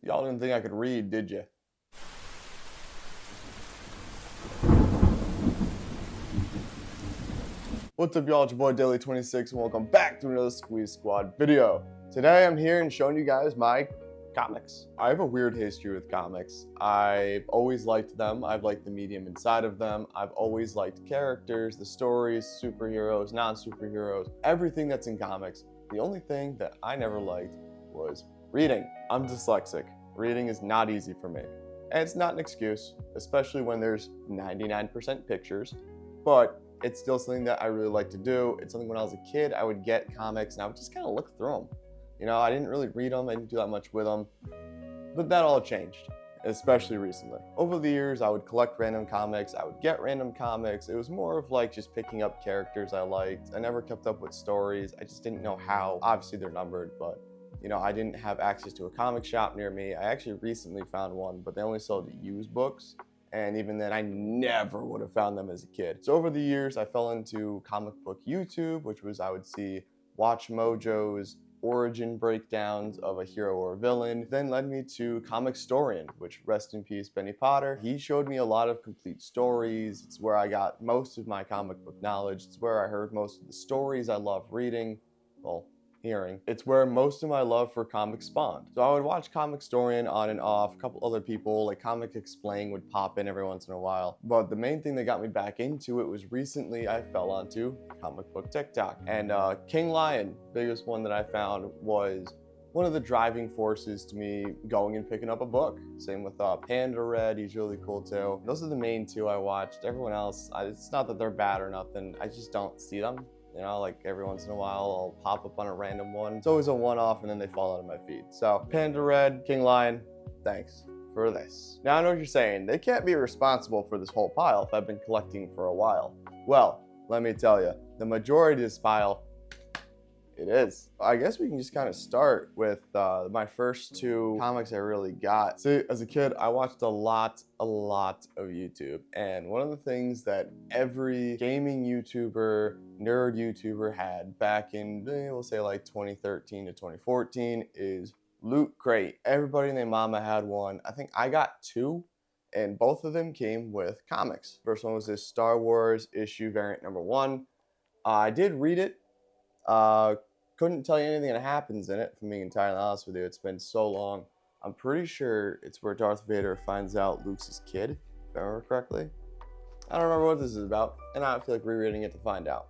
Y'all didn't think I could read, did you? What's up, y'all? It's your boy Daily26 and welcome back to another Squeeze Squad video. Today I'm here and showing you guys my comics. I have a weird history with comics. I've always liked them. I've liked the medium inside of them. I've always liked characters, the stories, superheroes, non-superheroes, everything that's in comics. The only thing that I never liked was reading. I'm dyslexic. Reading is not easy for me. And it's not an excuse, especially when there's 99% pictures, but it's still something that I really like to do. It's something when I was a kid, I would get comics and I would just kind of look through them. You know, I didn't really read them, I didn't do that much with them, but that all changed, especially recently. Over the years, I would collect random comics, I would get random comics. It was more of like just picking up characters I liked. I never kept up with stories. I just didn't know how. Obviously they're numbered, but you know, I didn't have access to a comic shop near me. I actually recently found one, but they only sold the used books. And even then, I never would have found them as a kid. So over the years, I fell into comic book YouTube, which was, I would see Watch Mojo's origin breakdowns of a hero or a villain, then led me to Comicstorian, which, rest in peace, Benny Potter. He showed me a lot of complete stories. It's where I got most of my comic book knowledge. It's where I heard most of the stories I love reading, well, hearing. It's where most of my love for comics spawned. So I would watch Comicstorian on and off. A couple other people, like Comic Explain, would pop in every once in a while. But the main thing that got me back into it was recently I fell onto comic book TikTok. And King Lion, biggest one that I found, was one of the driving forces to me going and picking up a book. Same with Panda Red, he's really cool too. Those are the main two I watched. Everyone else, it's not that they're bad or nothing, I just don't see them. You know, like every once in a while, I'll pop up on a random one. It's always a one-off and then they fall out of my feed. So Panda Red, King Lion, thanks for this. Now I know what you're saying. They can't be responsible for this whole pile if I've been collecting for a while. Well, let me tell you, the majority of this pile, it is. I guess we can just kind of start with my first two comics I really got. See, as a kid, I watched a lot of YouTube. And one of the things that every gaming YouTuber, nerd YouTuber had back in, we'll say like 2013 to 2014 is Loot Crate. Everybody and their mama had one. I think I got two, and both of them came with comics. First one was this Star Wars issue variant #1. I did read it. Couldn't tell you anything that happens in it, if I'm being entirely honest with you. It's been so long. I'm pretty sure it's where Darth Vader finds out Luke's his kid, if I remember correctly. I don't remember what this is about, and I don't feel like rereading it to find out,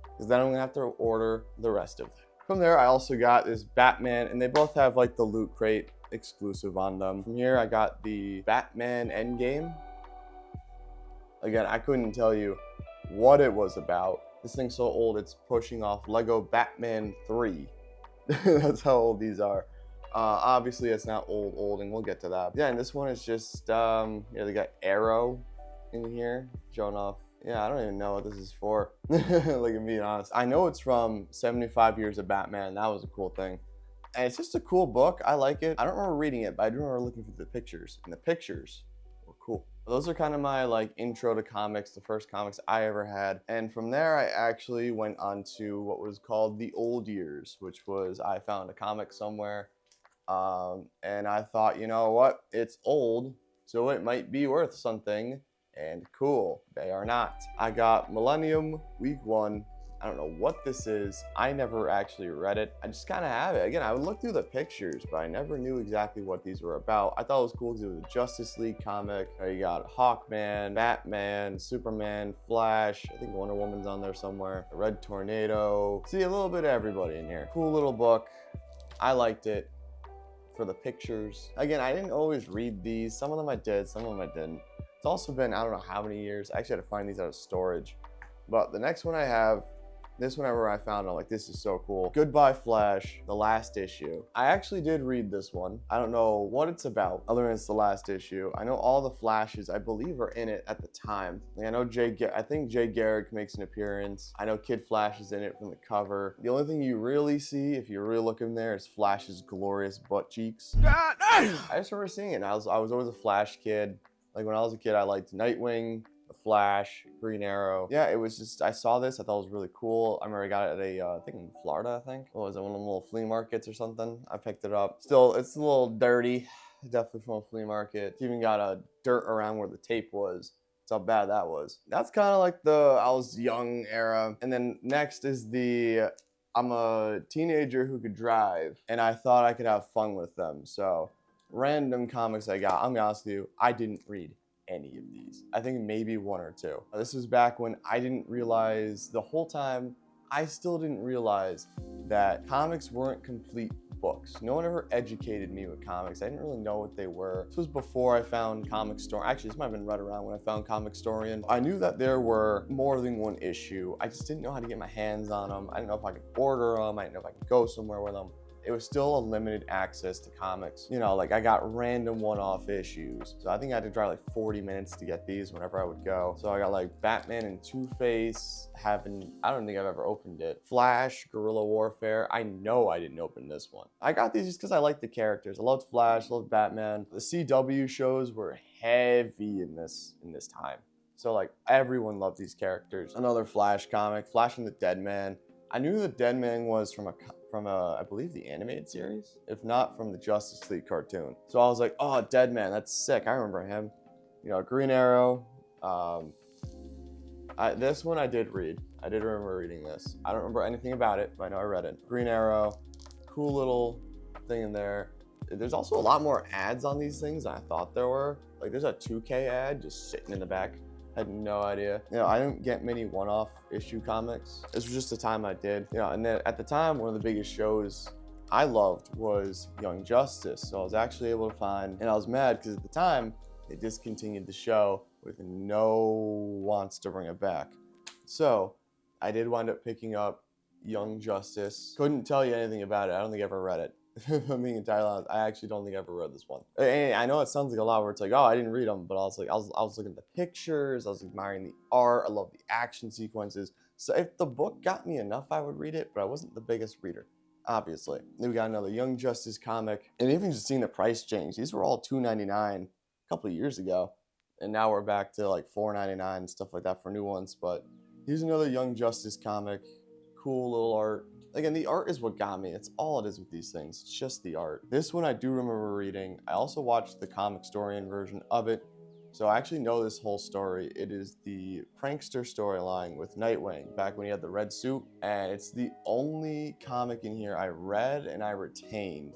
because then I'm gonna have to order the rest of them. From there, I also got this Batman, and they both have like the Loot Crate exclusive on them. From here, I got the Batman Endgame. Again, I couldn't tell you what it was about. This thing's so old, it's pushing off Lego Batman 3. That's how old these are. Obviously, it's not old, and we'll get to that. Yeah, and this one is just, yeah, they got Arrow in here, showing off. Yeah, I don't even know what this is for. Like, I'm being honest. I know it's from 75 Years of Batman. That was a cool thing. And it's just a cool book. I like it. I don't remember reading it, but I do remember looking for the pictures. And the pictures were cool. Those are kind of my like intro to comics, the first comics I ever had. And from there, I actually went on to what was called the old years, which was I found a comic somewhere. And I thought, you know what? It's old, so it might be worth something. And cool, they are not. I got Millennium Week 1. I don't know what this is. I never actually read it. I just kind of have it. Again, I would look through the pictures, but I never knew exactly what these were about. I thought it was cool because it was a Justice League comic. You got Hawkman, Batman, Superman, Flash. I think Wonder Woman's on there somewhere. A Red Tornado. See, a little bit of everybody in here. Cool little book. I liked it for the pictures. Again, I didn't always read these. Some of them I did, some of them I didn't. It's also been, I don't know how many years. I actually had to find these out of storage. But the next one I have, this whenever I found it, I'm like, this is so cool. Goodbye Flash, the last issue. I actually did read this one. I don't know what it's about, other than it's the last issue. I know all the Flashes, I believe, are in it at the time. Like, I know I think Jay Garrick makes an appearance. I know Kid Flash is in it from the cover. The only thing you really see, if you really look in there, is Flash's glorious butt cheeks. I just remember seeing it, and I was always a Flash kid. Like, when I was a kid, I liked Nightwing, Flash, Green Arrow. Yeah, it was just, I saw this, I thought it was really cool. I remember I got it at a, I think in Florida, I think. What was it, one of them little flea markets or something? I picked it up. Still, it's a little dirty. Definitely from a flea market. It's even got a dirt around where the tape was. That's how bad that was. That's kind of like the I was young era. And then next is the I'm a teenager who could drive, and I thought I could have fun with them. So random comics I got. I'm gonna be honest with you, I didn't read any of these. I think maybe one or two. This was back when I didn't realize, the whole time I still didn't realize that comics weren't complete books. No one ever educated me with comics. I didn't really know what they were. This was before I found Comic Story. Actually, this might have been right around when I found Comic Storian. I knew that there were more than one issue. I just didn't know how to get my hands on them. I didn't know if I could order them. I didn't know if I could go somewhere with them. It was still a limited access to comics. You know, like I got random one-off issues. So I think I had to drive like 40 minutes to get these whenever I would go. So I got like Batman and Two-Face, I don't think I've ever opened it. Flash, Guerrilla Warfare. I know I didn't open this one. I got these just because I liked the characters. I loved Flash, loved Batman. The CW shows were heavy in this time. So like everyone loved these characters. Another Flash comic, Flash and the Dead Man. I knew the Dead Man was from I believe the animated series, if not from the Justice League cartoon. So I was like, oh, Dead Man, that's sick. I remember him. You know, Green Arrow. This one I did read. I did remember reading this. I don't remember anything about it, but I know I read it. Green Arrow, cool little thing in there. There's also a lot more ads on these things than I thought there were. Like there's a 2K ad just sitting in the back. Had no idea. You know, I didn't get many one-off issue comics. This was just the time I did. You know, and then at the time, one of the biggest shows I loved was Young Justice. So I was actually able to find, and I was mad because at the time, they discontinued the show with no wants to bring it back. So I did wind up picking up Young Justice. Couldn't tell you anything about it. I don't think I ever read it. If I'm being entirely honest, I actually don't think I ever read this one. And I know it sounds like a lot where it's like, oh, I didn't read them, but I was like, I was looking at the pictures, I was admiring the art, I love the action sequences. So if the book got me enough, I would read it, but I wasn't the biggest reader, obviously. Then we got another Young Justice comic, and even just seeing the price change, these were all $2.99 a couple of years ago, and now we're back to like $4.99 and stuff like that for new ones. But here's another Young Justice comic, cool little art. Again, the art is what got me. It's all it is with these things. It's just the art. This one I do remember reading. I also watched the Comic Storian version of it. So I actually know this whole story. It is the prankster storyline with Nightwing back when he had the red suit. And it's the only comic in here I read and I retained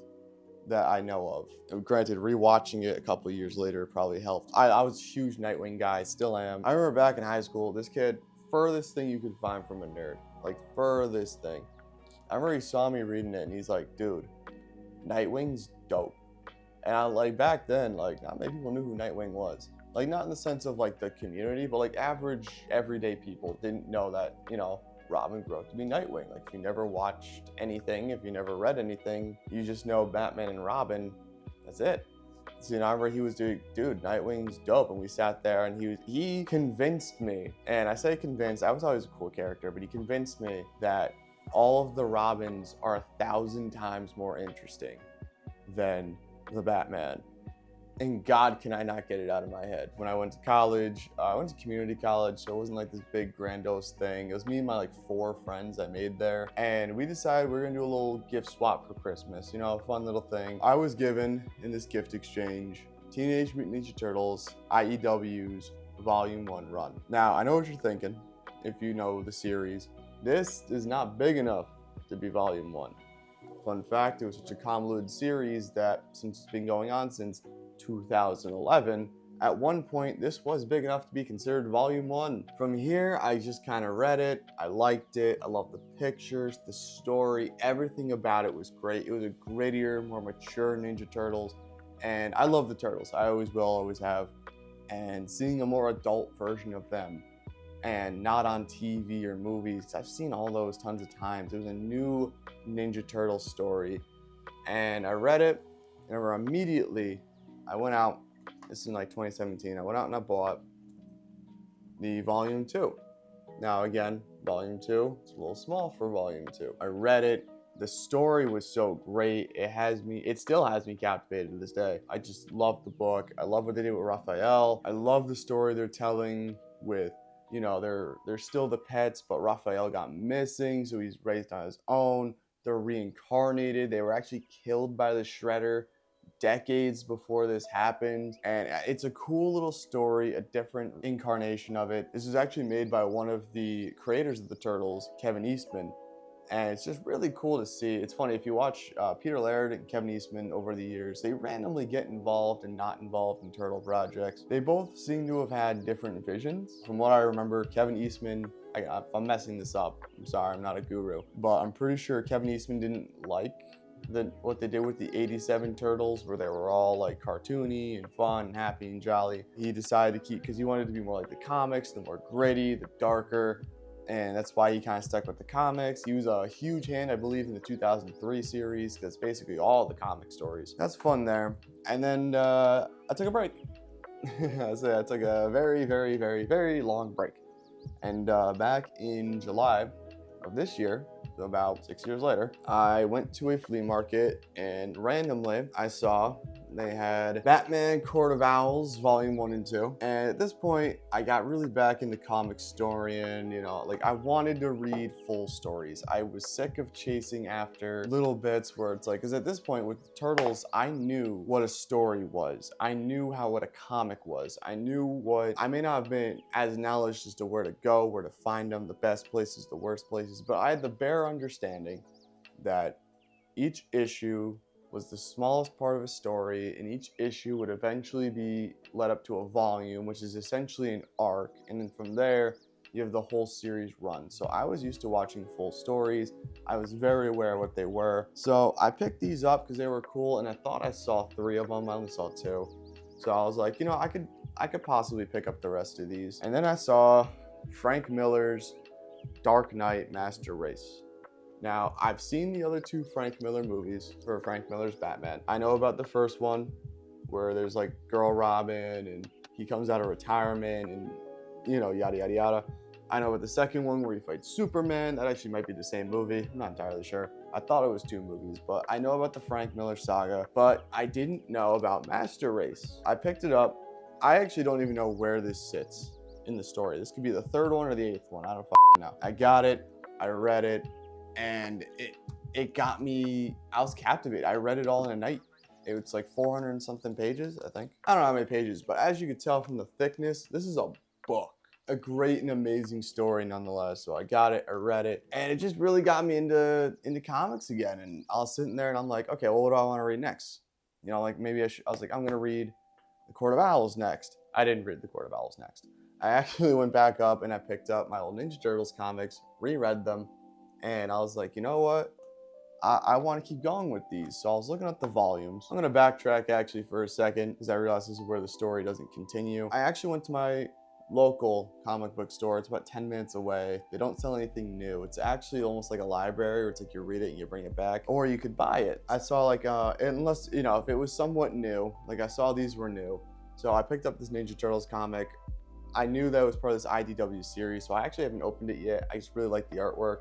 that I know of. And granted, rewatching it a couple years later probably helped. I was a huge Nightwing guy, still am. I remember back in high school, this kid, furthest thing you could find from a nerd. Like furthest thing. I remember he saw me reading it and he's like, dude, Nightwing's dope. And I like back then, like not many people knew who Nightwing was. Like not in the sense of like the community, but like average everyday people didn't know that, you know, Robin grew up to be Nightwing. Like if you never watched anything, if you never read anything, you just know Batman and Robin, that's it. So you know, I remember he was doing, dude, Nightwing's dope. And we sat there and he convinced me, and I say convinced, I was always a cool character, but he convinced me that all of the Robins are 1,000 times more interesting than the Batman. And God, can I not get it out of my head. When I went to college, I went to community college, so it wasn't like this big grandiose thing. It was me and my like 4 friends I made there. And we decided we were gonna do a little gift swap for Christmas, you know, a fun little thing. I was given, in this gift exchange, Teenage Mutant Ninja Turtles, IEW's Volume 1 run. Now, I know what you're thinking, if you know the series. This is not big enough to be Volume 1. Fun fact, it was such a convoluted series that since it's been going on since 2011, at one point this was big enough to be considered Volume 1. From here, I just kind of read it, I liked it, I loved the pictures, the story, everything about it was great. It was a grittier, more mature Ninja Turtles, and I love the Turtles. I always will, always have. And seeing a more adult version of them, and not on TV or movies, I've seen all those tons of times. It was a new Ninja Turtle story, and I read it, and immediately I went out, this is in like 2017, I went out and I bought the Volume 2. Now again, Volume 2, it's a little small for Volume 2. I read it, the story was so great, it still has me captivated to this day. I just love the book, I love what they did with Raphael, I love the story they're telling. with, you know, they're still the pets, but Raphael got missing, so he's raised on his own. They're reincarnated. They were actually killed by the Shredder decades before this happened, and it's a cool little story, a different incarnation of it. This was actually made by one of the creators of the Turtles, Kevin Eastman, and it's just really cool to see. It's funny, if you watch Peter Laird and Kevin Eastman over the years, they randomly get involved and not involved in turtle projects. They both seem to have had different visions. From what I remember, Kevin Eastman, if I'm messing this up, I'm sorry, I'm not a guru, but I'm pretty sure Kevin Eastman didn't like what they did with the 87 Turtles, where they were all like cartoony and fun and happy and jolly. He decided to keep, because he wanted to be more like the comics, the more gritty, the darker, and that's why he kind of stuck with the comics. He was a huge hand, I believe, in the 2003 series, because basically all the comic stories. That's fun there. And then I took a break. So I took a very, very, very, very long break. And back in July of this year, so about 6 years later, I went to a flea market, and randomly I saw they had Batman Court of Owls Volume 1 and 2. And at this point, I got really back into comic storying, you know, like I wanted to read full stories. I was sick of chasing after little bits where it's like, because at this point with Turtles, I knew what a story was. I knew what a comic was. I knew what, I may not have been as knowledge as to where to go, where to find them, the best places, the worst places, but I had the bare understanding that each issue was the smallest part of a story, and each issue would eventually be led up to a volume, which is essentially an arc, and then from there you have the whole series run. So I was used to watching full stories. I was very aware of what they were, so I picked these up because they were cool, and I thought I saw 3 of them. I only saw 2, so I was like, you know, I could possibly pick up the rest of these. And then I saw Frank Miller's Dark Knight Master Race. Now, I've seen the other 2 Frank Miller movies for Frank Miller's Batman. I know about the first one where there's like Girl Robin and he comes out of retirement and, you know, yada, yada, yada. I know about the second one where he fights Superman. That actually might be the same movie. I'm not entirely sure. I thought it was 2 movies, but I know about the Frank Miller saga, but I didn't know about Master Race. I picked it up. I actually don't even know where this sits in the story. This could be the 3rd one or the 8th one. I don't know. I got it. I read it. And it got me, I was captivated. I read it all in a night. It was like 400 and something pages, I think. I don't know how many pages, but as you could tell from the thickness, this is a book. A great and amazing story nonetheless. So I got it, I read it, and it just really got me into comics again. And I was sitting there and I'm like, okay, well, what do I want to read next? You know, like maybe I was like, I'm going to read The Court of Owls next. I didn't read The Court of Owls next. I actually went back up and I picked up my old Ninja Turtles comics, reread them, and I was like, you know what? I want to keep going with these. So I was looking at the volumes. I'm going to backtrack actually for a second because I realized this is where the story doesn't continue. I actually went to my local comic book store. It's about 10 minutes away. They don't sell anything new. It's actually almost like a library where it's like you read it and you bring it back, or you could buy it. I saw like, unless, you know, if it was somewhat new, like I saw these were new. So I picked up this Ninja Turtles comic. I knew that it was part of this IDW series, so I actually haven't opened it yet. I just really like the artwork.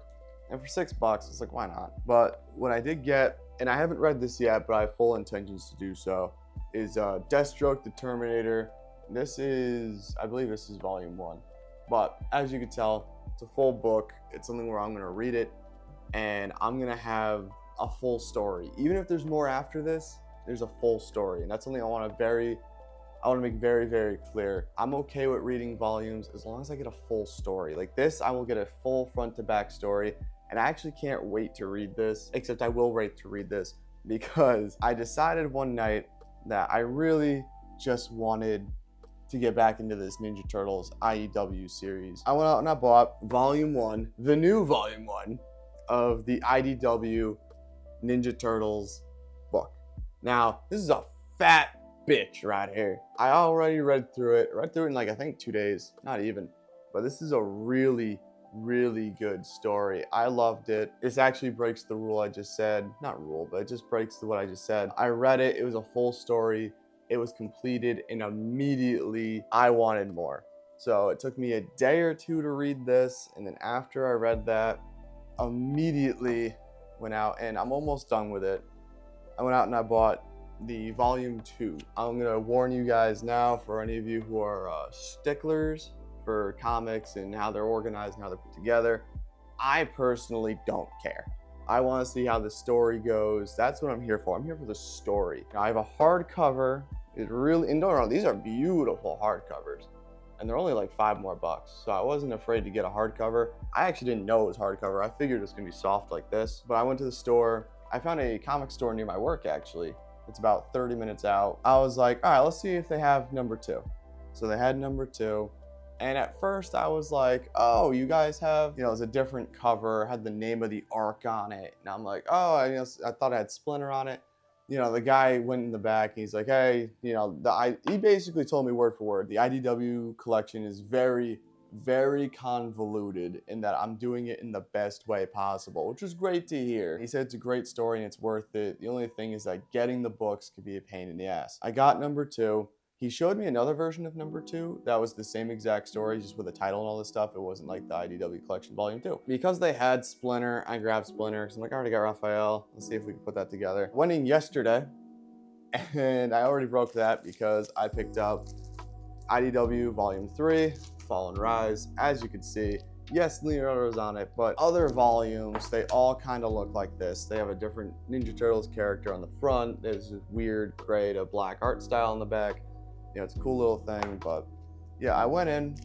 And for $6, it's like, why not? But what I did get, and I haven't read this yet, but I have full intentions to do so, is Deathstroke the Terminator. This is, I believe this is volume 1. But as you can tell, it's a full book. It's something where I'm going to read it, and I'm going to have a full story. Even if there's more after this, there's a full story. And that's something I want to make very, very clear. I'm okay with reading volumes as long as I get a full story. Like this, I will get a full front to back story. And I actually can't wait to read this, except I will wait to read this because I decided one night that I really just wanted to get back into this Ninja Turtles IDW series. I went out and I bought volume 1, the new volume 1 of the IDW Ninja Turtles book. Now, this is a fat bitch right here. I already read through it in like, I think 2 days, not even, but this is a really good story. I loved it. This actually breaks the rule I just said. Not rule, but it just breaks what I just said. I read it. It was a full story. It was completed, and immediately I wanted more. So it took me a day or 2 to read this, and then after I read that, immediately went out, and I'm almost done with it. I went out and I bought the volume 2. I'm gonna warn you guys now, for any of you who are sticklers for comics and how they're organized and how they're put together. I personally don't care. I want to see how the story goes. That's what I'm here for. I'm here for the story. Now, I have a hardcover. It really, and don't get me wrong, these are beautiful hardcovers, and they're only like $5 more. So I wasn't afraid to get a hardcover. I actually didn't know it was hardcover. I figured it was gonna be soft like this. But I went to the store. I found a comic store near my work actually. It's about 30 minutes out. I was like, all right, let's see if they have #2. So they had #2. And at first I was like, oh, you guys have, you know, it's a different cover, had the name of the arc on it. And I'm like, oh, I thought I had Splinter on it. You know, the guy went in the back and he's like, hey, you know, he basically told me word for word, the IDW collection is very, very convoluted in that I'm doing it in the best way possible, which was great to hear. He said it's a great story and it's worth it. The only thing is that getting the books could be a pain in the ass. I got #2. He showed me another version of #2 that was the same exact story, just with a title and all this stuff. It wasn't like the IDW Collection Volume 2. Because they had Splinter, I grabbed Splinter because I'm like, I already got Raphael. Let's see if we can put that together. Went in yesterday, and I already broke that because I picked up IDW Volume 3, Fall and Rise. As you can see, yes, Leonardo's on it, but other volumes, they all kind of look like this. They have a different Ninja Turtles character on the front. There's this weird gray to black art style on the back. You know, it's a cool little thing, but yeah, I went in,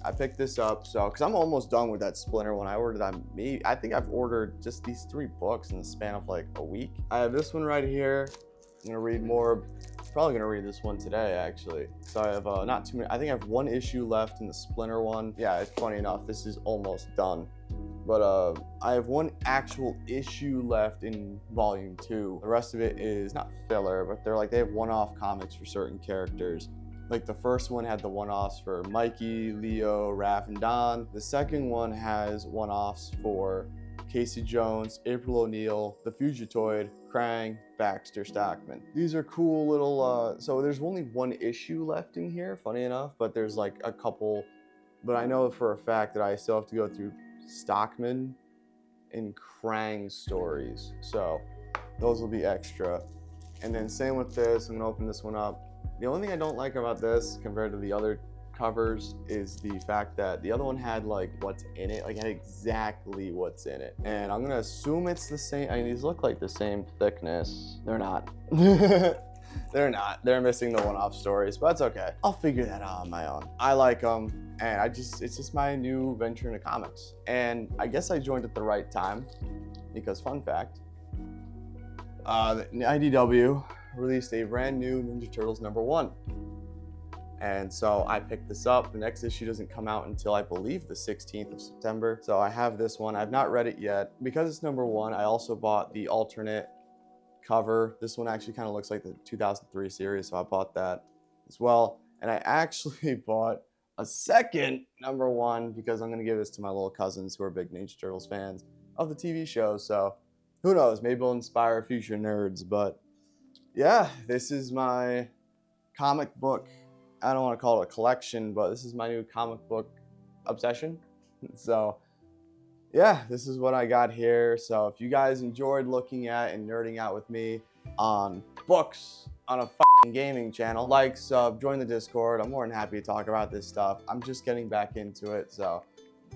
I picked this up, so, because I'm almost done with that Splinter one. I ordered that, I think I've ordered just these 3 books in the span of like a week. I have this one right here. I'm gonna read more, probably gonna read this one today, actually. So I have not too many, I think I have 1 issue left in the Splinter one. Yeah, it's funny enough, this is almost done. But I have 1 actual issue left in Volume 2. The rest of it is not filler, but they have one-off comics for certain characters. Like the first one had the one-offs for Mikey, Leo, Raph, and Don. The second one has one-offs for Casey Jones, April O'Neil, The Fugitoid, Krang, Baxter Stockman. These are cool little, so there's only 1 issue left in here, funny enough, but there's like a couple, but I know for a fact that I still have to go through Stockman and Krang stories. So those will be extra. And then same with this, I'm gonna open this one up. The only thing I don't like about this compared to the other covers is the fact that the other one had like what's in it, like had exactly what's in it. And I'm gonna assume it's the same. I mean, these look like the same thickness. They're not. They're not. They're missing the one-off stories, but that's okay. I'll figure that out on my own. I like them, and it's just my new venture into comics. And I guess I joined at the right time because, fun fact, the IDW released a brand new Ninja Turtles #1. And so I picked this up. The next issue doesn't come out until I believe the 16th of September. So I have this one. I've not read it yet. Because it's #1, I also bought the alternate cover. This one actually kind of looks like the 2003 series, so I bought that as well. And I actually bought a second #1 because I'm going to give this to my little cousins who are big Ninja Turtles fans of the TV show. So who knows, maybe it'll inspire future nerds. But yeah, this is my comic book. I don't want to call it a collection, but this is my new comic book obsession. So yeah, this is what I got here. So if you guys enjoyed looking at and nerding out with me on books on a gaming channel, like, sub, join the Discord. I'm more than happy to talk about this stuff. I'm just getting back into it. So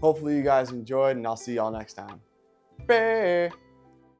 hopefully you guys enjoyed, and I'll see y'all next time. Bye.